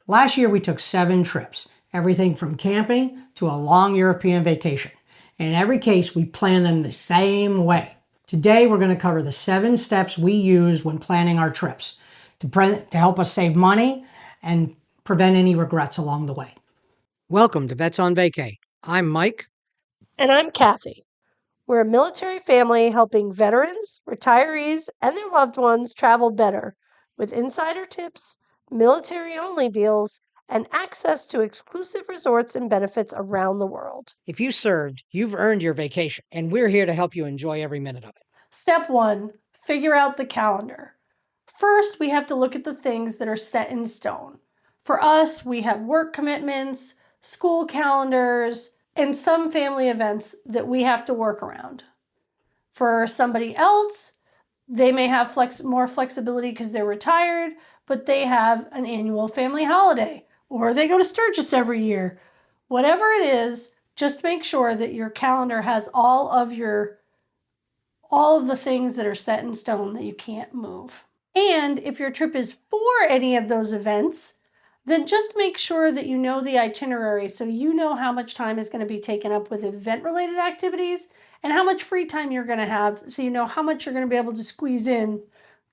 Last year we took 7 trips, everything from camping to a long European vacation. And in every case, we planned them the same way. Today we're going to cover the 7 steps we use when planning our trips to help us save money and prevent any regrets along the way. Welcome to Vets on Vacay. I'm Mike. And I'm Kathy. We're a military family helping veterans, retirees, and their loved ones travel better with insider tips, military-only deals, and access to exclusive resorts and benefits around the world. If you served, you've earned your vacation, and we're here to help you enjoy every minute of it. Step 1, figure out the calendar. First, we have to look at the things that are set in stone. For us, we have work commitments, school calendars, and some family events that we have to work around. For somebody else, they may have more flexibility because they're retired, but they have an annual family holiday, or they go to Sturgis every year. Whatever it is, just make sure that your calendar has all of the things that are set in stone that you can't move. And if your trip is for any of those events, then just make sure that you know the itinerary so you know how much time is going to be taken up with event-related activities and how much free time you're going to have so you know how much you're going to be able to squeeze in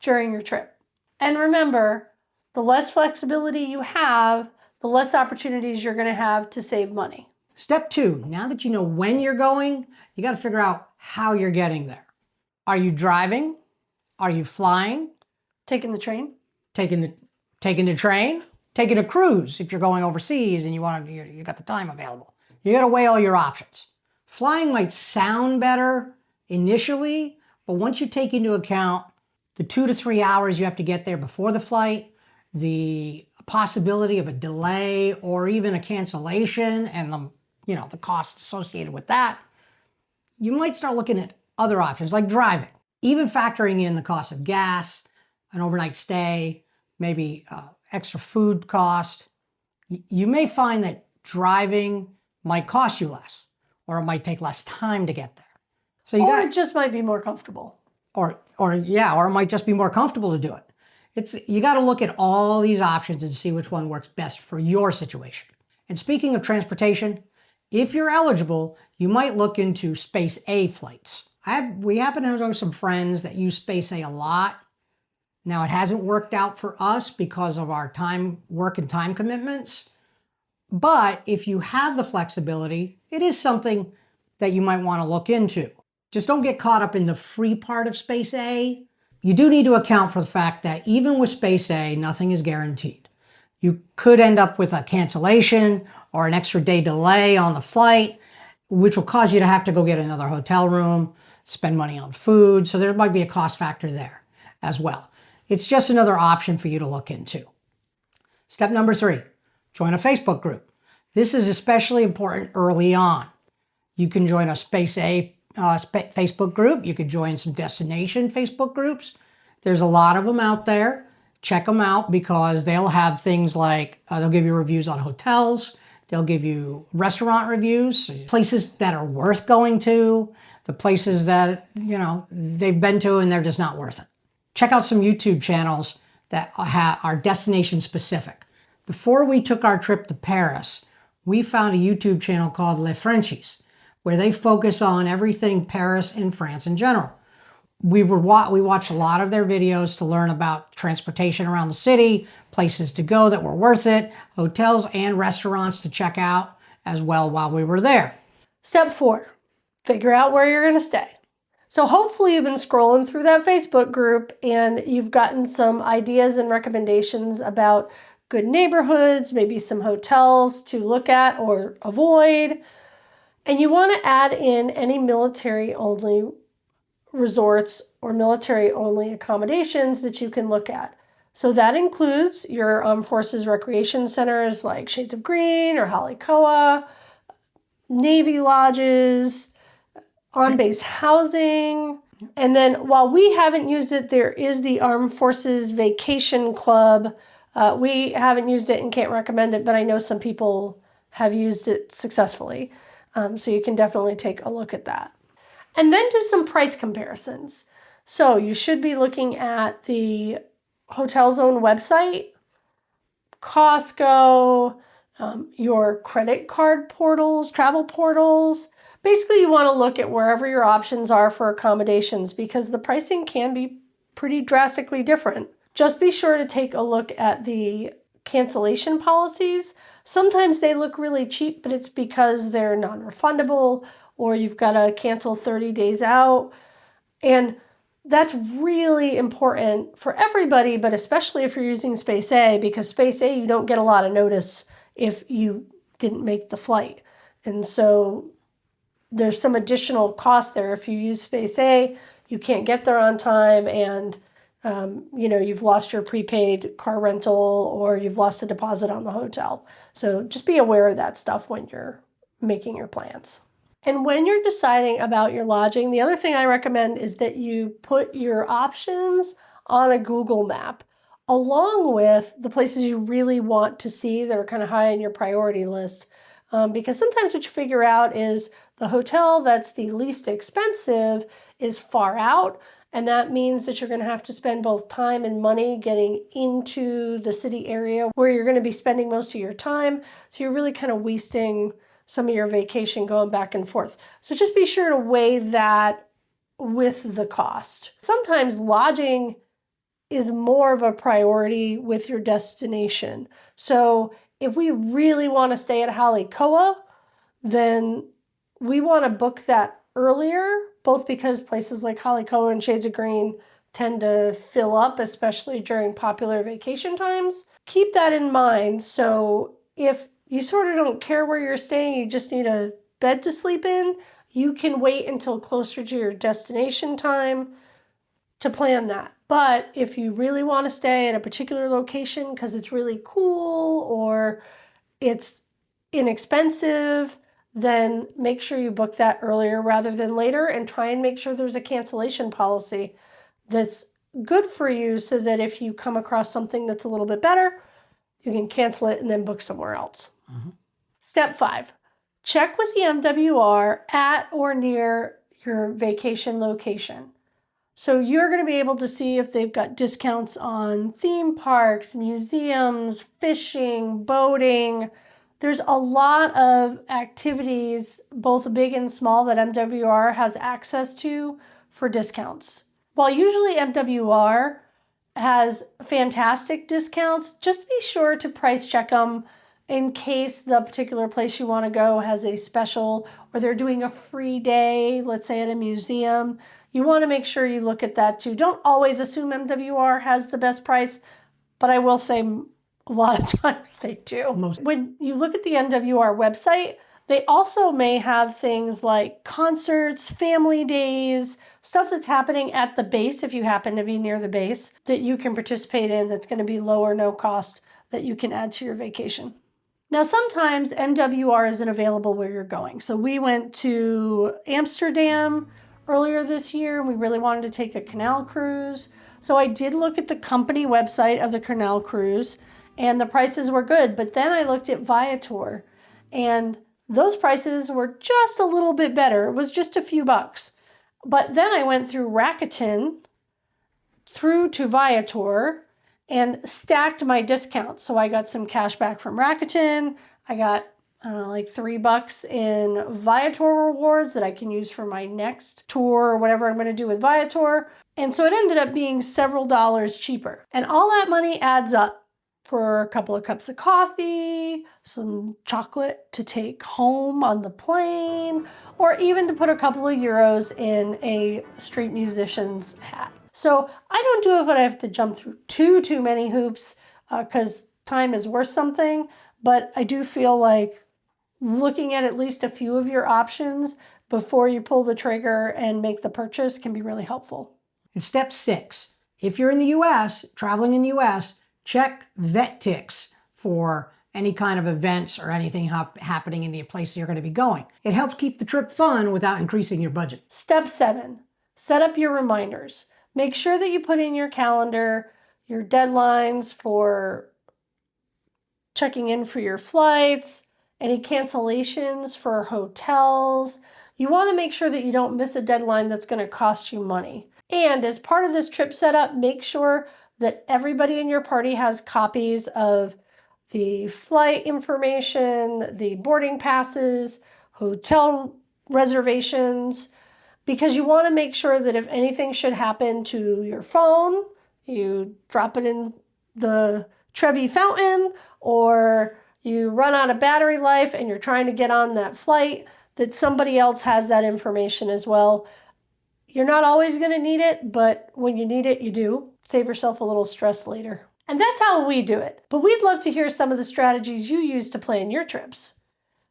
during your trip. And remember, the less flexibility you have, the less opportunities you're going to have to save money. Step 2, now that you know when you're going, you got to figure out how you're getting there. Are you driving? Are you flying? Taking the train? Taking the train? Taking a cruise if you're going overseas and you got the time available. You got to weigh all your options. Flying might sound better initially, but once you take into account the 2 to 3 hours you have to get there before the flight, the possibility of a delay or even a cancellation and the cost associated with that, you might start looking at other options like driving, even factoring in the cost of gas, an overnight stay, maybe extra food cost. You may find that driving might cost you less, or it might take less time to get there. So it just might be more comfortable. Or it might just be more comfortable to do it. You got to look at all these options and see which one works best for your situation. And speaking of transportation, if you're eligible, you might look into Space A flights. We happen to know some friends that use Space A lot. Now, it hasn't worked out for us because of our work and time commitments. But if you have the flexibility, it is something that you might want to look into. Just don't get caught up in the free part of Space A. You do need to account for the fact that even with Space A, nothing is guaranteed. You could end up with a cancellation or an extra day delay on the flight, which will cause you to have to go get another hotel room, spend money on food. So there might be a cost factor there as well. It's just another option for you to look into. Step number 3, join a Facebook group. This is especially important early on. You can join a Space A Facebook group. You can join some destination Facebook groups. There's a lot of them out there. Check them out because they'll have things like, they'll give you reviews on hotels. They'll give you restaurant reviews, places that are worth going to, the places that, they've been to and they're just not worth it. Check out some YouTube channels that are destination specific. Before we took our trip to Paris, we found a YouTube channel called Les Frenchies, where they focus on everything Paris and France in general. We watched a lot of their videos to learn about transportation around the city, places to go that were worth it, hotels and restaurants to check out as well while we were there. Step 4, figure out where you're going to stay. So hopefully you've been scrolling through that Facebook group and you've gotten some ideas and recommendations about good neighborhoods, maybe some hotels to look at or avoid. And you want to add in any military-only resorts or military-only accommodations that you can look at. So that includes your Armed Forces Recreation Centers like Shades of Green or Halikoa, Navy lodges, on-base housing. And then while we haven't used it, there is the Armed Forces Vacation Club. We haven't used it and can't recommend it, but I know some people have used it successfully. So you can definitely take a look at that. And then do some price comparisons. So you should be looking at the Hotel Zone website, Costco, your credit card portals, travel portals. Basically, you want to look at wherever your options are for accommodations because the pricing can be pretty drastically different. Just be sure to take a look at the cancellation policies. Sometimes they look really cheap, but it's because they're non-refundable or you've got to cancel 30 days out. And that's really important for everybody, but especially if you're using Space A, because Space A, you don't get a lot of notice if you didn't make the flight. And so there's some additional cost there. If you use Space A, you can't get there on time and you've lost your prepaid car rental or you've lost a deposit on the hotel. So just be aware of that stuff when you're making your plans. And when you're deciding about your lodging, the other thing I recommend is that you put your options on a Google map along with the places you really want to see that are kind of high on your priority list. Because sometimes what you figure out is the hotel that's the least expensive is far out. And that means that you're going to have to spend both time and money getting into the city area where you're going to be spending most of your time. So you're really kind of wasting some of your vacation going back and forth. So just be sure to weigh that with the cost. Sometimes lodging is more of a priority with your destination. So if we really want to stay at Halikoa, then we want to book that earlier, both because places like Halikoa and Shades of Green tend to fill up, especially during popular vacation times. Keep that in mind. So if you sort of don't care where you're staying, you just need a bed to sleep in, you can wait until closer to your destination time to plan that. But if you really want to stay at a particular location because it's really cool or it's inexpensive, then make sure you book that earlier rather than later and try and make sure there's a cancellation policy that's good for you so that if you come across something that's a little bit better, you can cancel it and then book somewhere else. Mm-hmm. Step 5, check with the MWR at or near your vacation location. So you're going to be able to see if they've got discounts on theme parks, museums, fishing, boating. There's a lot of activities, both big and small, that MWR has access to for discounts. While usually MWR has fantastic discounts, just be sure to price check them in case the particular place you want to go has a special or they're doing a free day, let's say at a museum. You want to make sure you look at that too. Don't always assume MWR has the best price, but I will say a lot of times they do. When you look at the MWR website, they also may have things like concerts, family days, stuff that's happening at the base if you happen to be near the base that you can participate in that's going to be low or no cost that you can add to your vacation. Now, sometimes MWR isn't available where you're going. So we went to Amsterdam earlier this year and we really wanted to take a canal cruise. So I did look at the company website of the canal cruise and the prices were good. But then I looked at Viator and those prices were just a little bit better. It was just a few bucks. But then I went through Rakuten through to Viator and stacked my discounts. So I got some cash back from Rakuten. I got, like $3 in Viator rewards that I can use for my next tour or whatever I'm going to do with Viator. And so it ended up being several dollars cheaper. And all that money adds up for a couple of cups of coffee, some chocolate to take home on the plane, or even to put a couple of euros in a street musician's hat. So I don't do it when I have to jump through too many hoops because time is worth something. But I do feel like looking at least a few of your options before you pull the trigger and make the purchase can be really helpful. And step 6, if you're in the U.S., traveling in the U.S., check VetTix for any kind of events or anything happening in the place you're going to be going. It helps keep the trip fun without increasing your budget. Step 7, set up your reminders. Make sure that you put in your calendar your deadlines for checking in for your flights, any cancellations for hotels. You want to make sure that you don't miss a deadline that's going to cost you money. And as part of this trip setup, make sure that everybody in your party has copies of the flight information, the boarding passes, hotel reservations, because you want to make sure that if anything should happen to your phone, you drop it in the Trevi fountain, or you run out of battery life and you're trying to get on that flight, that somebody else has that information as well. You're not always going to need it, but when you need it, you do. Save yourself a little stress later. And that's how we do it. But we'd love to hear some of the strategies you use to plan your trips.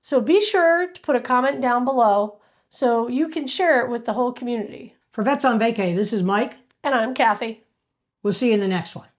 So be sure to put a comment down below so you can share it with the whole community. For Vets on Vacay, this is Mike. And I'm Kathy. We'll see you in the next one.